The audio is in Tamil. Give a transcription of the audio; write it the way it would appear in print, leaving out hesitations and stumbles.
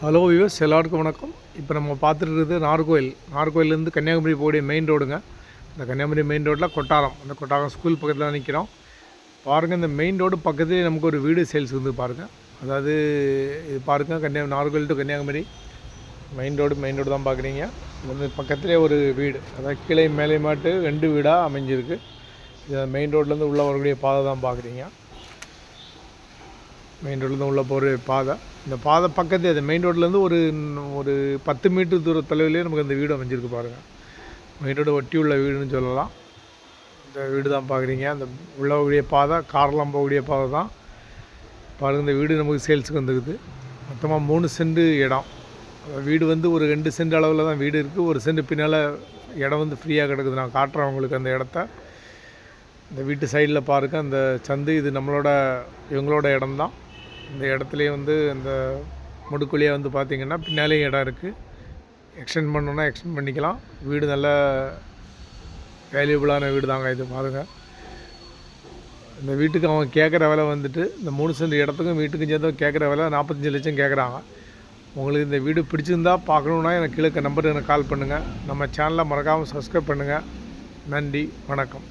ஹலோ வியூவர்ஸ், எல்லாருக்கும் வணக்கம். இப்போ நம்ம பார்த்துட்டு இருக்கிறது நாகர்கோயிலேருந்து கன்னியாகுமரி போகக்கூடிய மெயின் ரோடுங்க. இந்த கன்னியாகுமரி மெயின் ரோட்டில் கொட்டாரம், அந்த கொட்டாரம் ஸ்கூல் பக்கத்தில் தான் நிற்கிறோம். பாருங்கள், இந்த மெயின் ரோடு பக்கத்துலேயே நமக்கு ஒரு வீடு சேல்ஸ் வந்து பாருங்கள். அதாவது இது பாருங்கள், Nagercoil to Kanyakumari main road தான் பார்க்குறீங்க. வந்து பக்கத்துலேயே ஒரு வீடு, அதாவது கீழே மேலே மாட்டு 2 வீடாக அமைஞ்சிருக்கு. இது மெயின் ரோட்லேருந்து உள்ளே வரக்கூடிய பாதை தான் பார்க்குறீங்க. மெயின் ரோட்லேருந்து உள்ளே போகிற பாதை. இந்த பாதை பக்கத்து அது மெயின் ரோட்லேருந்து ஒரு 10 மீட்டர் தூர தொலைவிலே நமக்கு இந்த வீடு அமைஞ்சிருக்கு பாருங்கள். மெயின் ரோடு ஒட்டி உள்ள வீடுன்னு சொல்லலாம். இந்த வீடு தான் பார்க்குறீங்க. அந்த உள்ளக்கூடிய பாதை, காரெலாம் போகக்கூடிய பாதை தான் பாருங்கள். இந்த வீடு நமக்கு சேல்ஸுக்கு வந்துருக்குது. மொத்தமாக 3 சென்ட் இடம். வீடு வந்து ஒரு 2 சென்ட் அளவில் தான் வீடு இருக்குது. ஒரு சென்ட் பின்னால் இடம் வந்து ஃப்ரீயாக கிடக்குது. நான் காட்டுறேன் உங்களுக்கு அந்த இடத்த. இந்த வீட்டு சைடில் பாருங்கள், அந்த சந்து, இது இவங்களோட இடம்தான். இந்த இடத்துலையே வந்து அந்த முடுக்குழியாக வந்து பார்த்திங்கன்னா பின்னாலேயும் இடம் இருக்குது. எக்ஸ்டெண்ட் பண்ணணுன்னா எக்ஸ்டெண்ட் பண்ணிக்கலாம். வீடு நல்ல வேல்யூபிளான வீடு தாங்க இது பாருங்கள். இந்த வீட்டுக்கு அவங்க கேட்குற விலை வந்துட்டு, இந்த 3 சென்ட் இடத்துக்கும் வீட்டுக்கும் சேர்ந்து கேட்குற விலை 45 லட்சம் கேட்குறாங்க. உங்களுக்கு இந்த வீடு பிடிச்சிருந்தா பார்க்கணுன்னா எனக்கு கீழே நம்பருக்கு எனக்கு கால் பண்ணுங்கள். நம்ம சேனலை மறக்காமல் சப்ஸ்கிரைப் பண்ணுங்கள். நன்றி, வணக்கம்.